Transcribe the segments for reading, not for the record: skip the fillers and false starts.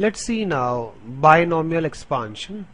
let's see now binomial expansion.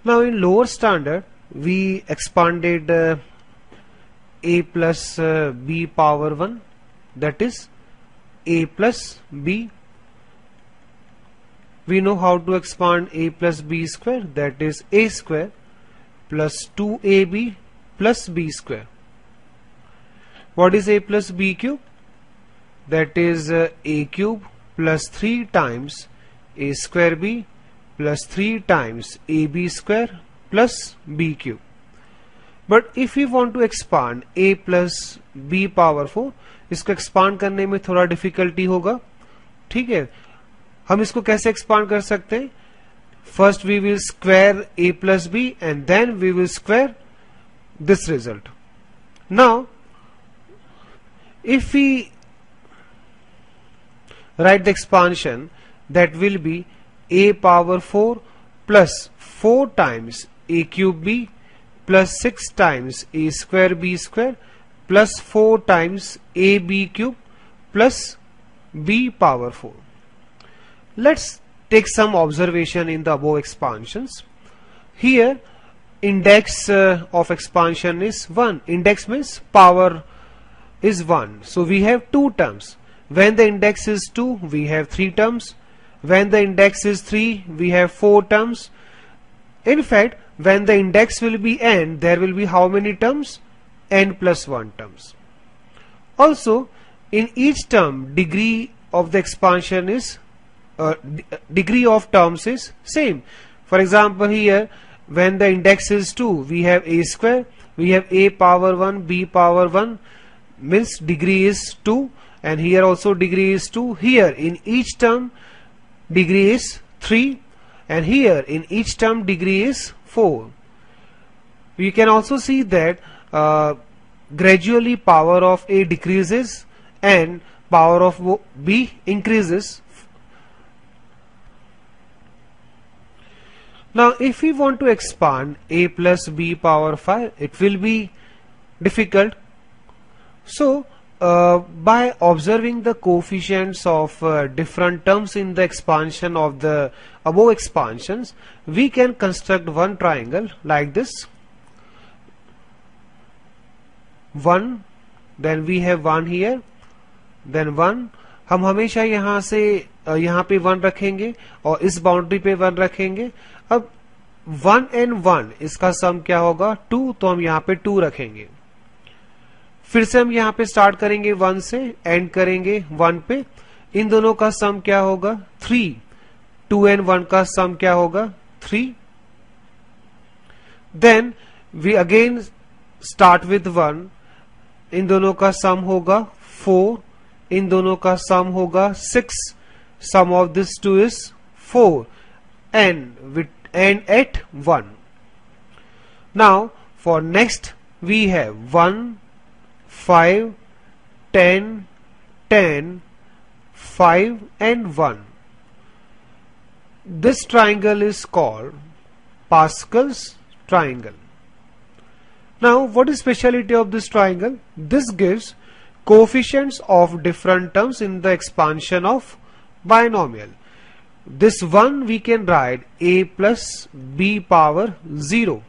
Now in lower standard we expanded a plus b power 1, that is a plus b. We know how to expand a plus b square, that is a square plus 2ab plus b square. What is a plus b cube? That is a cube plus 3 times a square b plus 3 times ab square plus b cube. But if we want to expand a plus b power 4, इसको expand करने में थोड़ा difficulty होगा. ठीक है, हम इसको कैसे एक्सपांड कर सकते हैं? First we will square a plus b and then we will square this result. Now if we write the expansion, that will be a power 4 plus 4 times a cube b plus 6 times a square b square plus 4 times a b cube plus b power 4. Let's take some observation in the above expansions. Here index of expansion is 1. Index means power is 1. So we have 2 terms. When the index is 2, we have 3 terms. When the index is 3, we have 4 terms. In fact, when the index will be n, there will be how many terms? N plus 1 terms. Also, in each term, degree of the expansion is degree of terms is same. For example, here when the index is 2, we have a square, we have a power 1, b power 1, means degree is 2, and here also degree is 2. Here in each term degree is 3, and here in each term degree is 4. We can also see that gradually power of a decreases and power of b increases. Now if we want to expand a plus b power 5, it will be difficult. So by observing the coefficients of different terms in the expansion of the above expansions, we can construct one triangle like this. 1, then we have 1 here, then 1. हम हमेशा यहाँ से यहाँ पे 1 रखेंगे और इस boundary पे 1 रखेंगे. अब 1 and 1 इसका सम क्या होगा? 2, तो हम यहाँ पे 2 रखेंगे. फिर से हम यहाँ पे स्टार्ट करेंगे 1 से, एंड करेंगे 1 पे. इन दोनों का सम क्या होगा? 3. 2 and 1 का सम क्या होगा? 3. Then we again start with 1. इन दोनों का सम होगा 4. इन दोनों का सम होगा 6. Sum of this 2 is 4, and at 1. Now for next we have 1, 5, 10, 10, 5 and 1. This triangle is called Pascal's triangle. Now what is speciality of this triangle? This gives coefficients of different terms in the expansion of binomial. This 1 we can write a plus b power 0.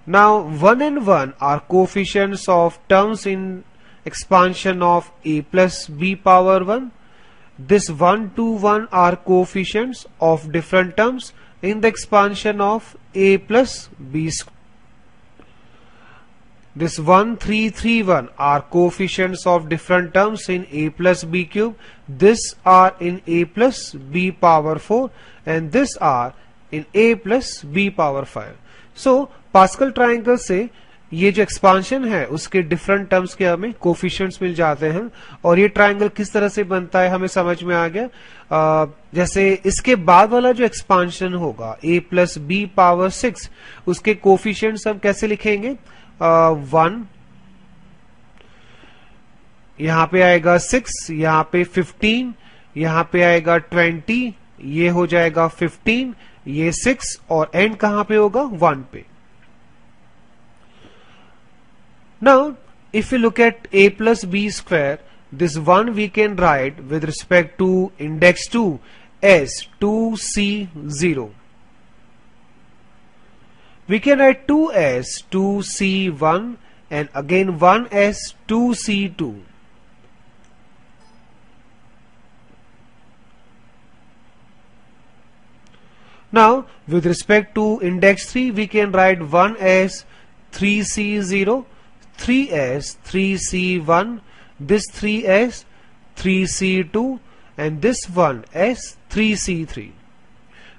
Now 1 and 1 are coefficients of terms in expansion of a plus b power 1. This 1 to 1 are coefficients of different terms in the expansion of a plus b square. This 1, 3, 3, 1 are coefficients of different terms in a plus b cube. This are in a plus b power 4, and this are in a plus b power 5. So pascal triangle से ये जो expansion है उसके different terms के हमें coefficients मिल जाते हैं, और ये ट्राइंगल किस तरह से बनता है हमें समझ में आ गया. जैसे इसके बाद वाला जो एक्सपांशन होगा a प्लस बी पावर 6, उसके कोफिशिएंट्स हम कैसे लिखेंगे? 1, यहां पे आएगा 6, यहां पे 15, यहां पे आएगा 20, ये हो जाएगा 15, ये 6, और एंड कहां पे होगा? 1 पे. Now, if we look at a plus b square, this 1 we can write with respect to index 2 as 2c0. We can write 2 as 2c1 and again 1 as 2c2. Now, with respect to index 3, we can write 1 as 3c0, 3 as 3c1, this 3 as 3c2 and this 1 as 3c3.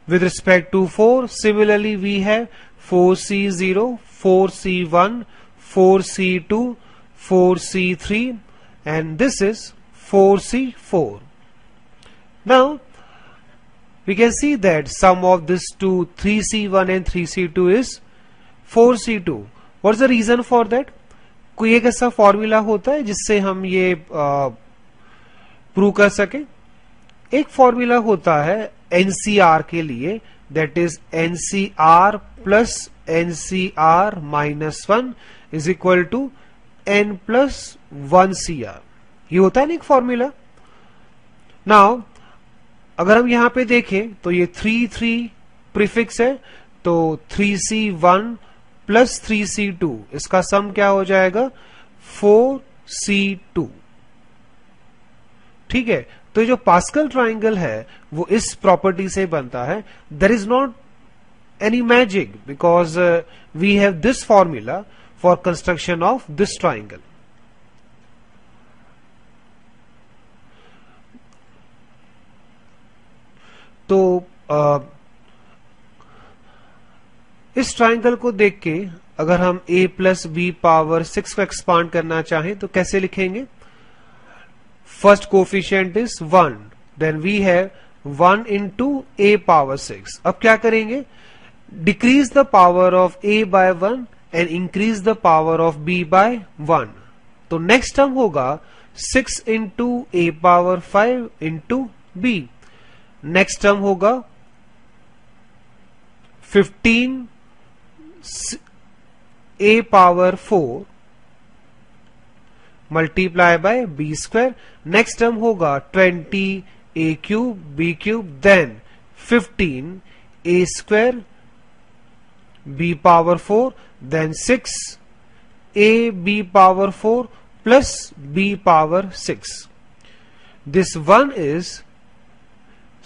With respect to 4, similarly we have 4c0, 4c1, 4c2, 4c3 and this is 4c4. Now, we can see that sum of this two 3c1 and 3c2 is 4c2. What is the reason for that? कोई एक ऐसा formula होता है जिससे हम ये prove कर सके? एक फॉर्मूला होता है एनसीआर के लिए, that is nCr plus nCr minus 1 is equal to n plus 1 Cr. ये होता है ना एक फॉर्मूला. नाउ अगर हम यहां पे देखें तो ये 3 प्रीफिक्स है, तो 3c1 प्लस 3c2 इसका सम क्या हो जाएगा? 4c2. ठीक है, तो जो पास्कल ट्राइंगल है वो इस प्रॉपर्टी से बनता है. There is not any magic because we have this formula for construction of this triangle. तो इस ट्राइंगल को देख के अगर हम a प्लस बी पावर 6 को एक्सपांड करना चाहें तो कैसे लिखेंगे? First coefficient is 1, then we have 1 into a power 6. अब क्या करेंगे? Decrease the power of a by 1 and increase the power of b by 1. तो नेक्स्ट टर्म होगा 6 into a power 5 into b. Next term होगा 15 a power 4 multiply by b square. Next term होगा 20 a cube b cube, then 15 a square b power 4, then 6 a b power 4 plus b power 6. This 1 is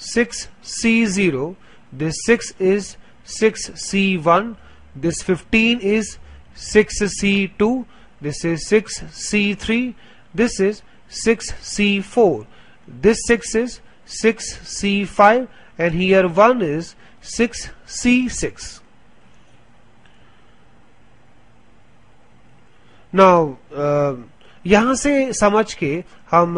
6c0, this 6 is 6c1, this 15 is 6c2, this is 6c3, this is 6c4, this 6 is 6c5 and here 1 is 6c6. Now यहां से समझ के हम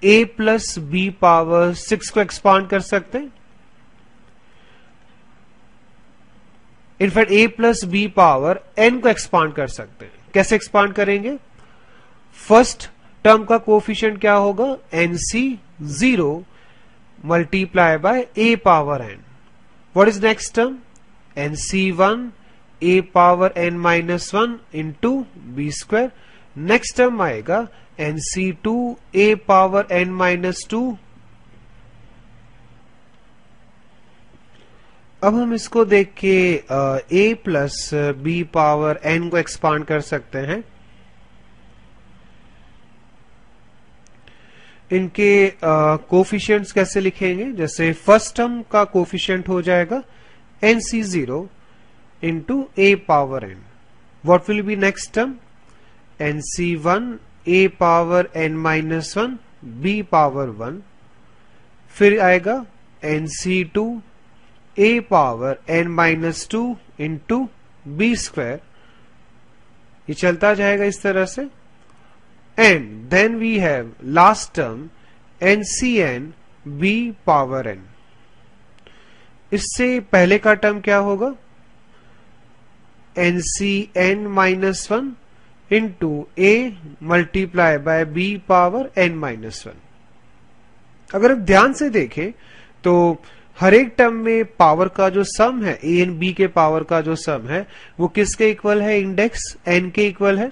a plus b power 6 को expand कर सकते हैं. In fact a plus b power n को एक्सपांड कर सकते हैं. कैसे एक्सपांड करेंगे? फर्स्ट टर्म का कोफिशिएंट क्या होगा? nc0 multiply by a power n. What is next term? nc1 a power n minus 1 into b square. Next term आएगा nc2 a power n minus 2. अब हम इसको देख के a plus b power n को expand कर सकते हैं. इनके कोफिशिएंट्स कैसे लिखेंगे? जैसे फर्स्ट टर्म का कोफिशिएंट हो जाएगा nc0 into a power n. What will be next term? nc1 a power n minus 1 b power 1. फिर आएगा nc2 a power n minus 2 into b square. ये चलता जाएगा इस तरह से. And then we have last term ncn b power n. इससे पहले का टर्म क्या होगा? ncn minus 1 into a multiply by b power n minus 1. अगर आप ध्यान से देखें तो हर एक टर्म में पावर का जो सम है a एंड b के पावर का जो सम है वो किसके इक्वल है? इंडेक्स n के इक्वल है.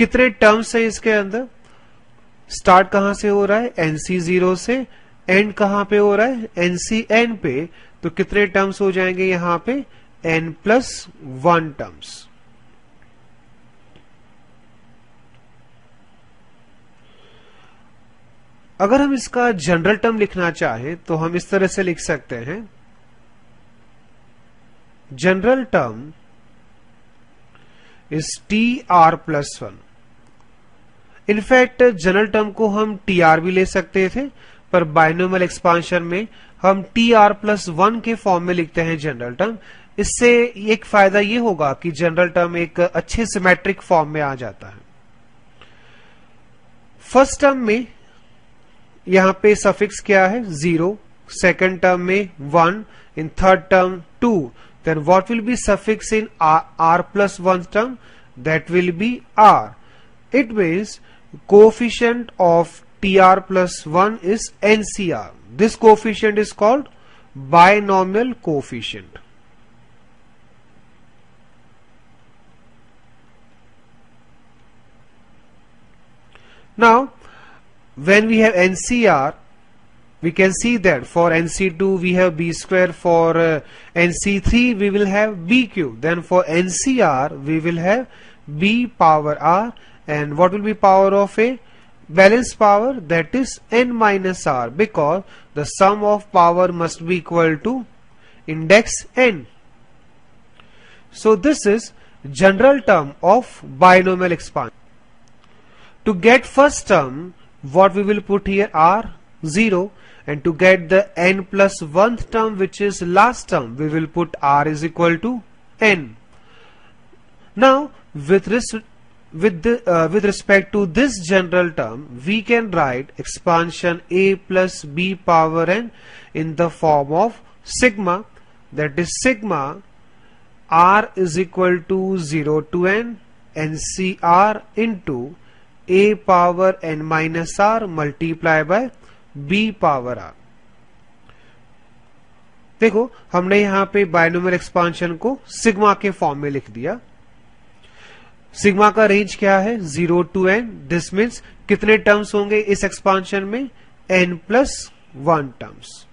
कितने टर्म्स है इसके अंदर? स्टार्ट कहां से हो रहा है? NC0 से। एंड कहां पे हो रहा है? NCN पे। तो कितने टर्म्स हो जाएंगे यहां पे? N+1 terms. अगर हम इसका जनरल टर्म लिखना चाहें तो हम इस तरह से लिख सकते हैं, general term is TR+1। In fact general term को हम TR भी ले सकते थे, पर बायनोमियल एक्सपांशन में हम TR+1 के फॉर्म में लिखते हैं जनरल टर्म। इससे एक फायदा ये होगा कि जनरल टर्म एक अच्छे सिमेट्रिक फॉर्म में आ जाता है। फर्स्ट टर्म में यहां पे सफिक्स क्या है? 0, सेकंड टर्म में 1, in third term 2, then what will be suffix in R+1 term? That will be R. It means coefficient of TR+1 is NCR. This coefficient is called binomial coefficient. Now, when we have NCR, we can see that for NC2 we have B square, for NC3 we will have B cube, then for NCR we will have B power R, and what will be power of a balanced power? That is N minus R, because the sum of power must be equal to index N. So this is general term of binomial expansion. To get first term, what we will put here? R, 0. And to get the N+1th term, which is last term, we will put R is equal to N. Now, with respect to this general term, we can write expansion A plus B power N in the form of sigma. That is sigma R is equal to 0 to N NCR into A power N minus R multiplied by B power R। देखो, हमने यहां पे binomial expansion को sigma के form में लिख दिया। Sigma का रेंज क्या है? 0 to N। दिस मीन्स कितने टर्म्स होंगे इस एक्सपांशन में? N+1 terms.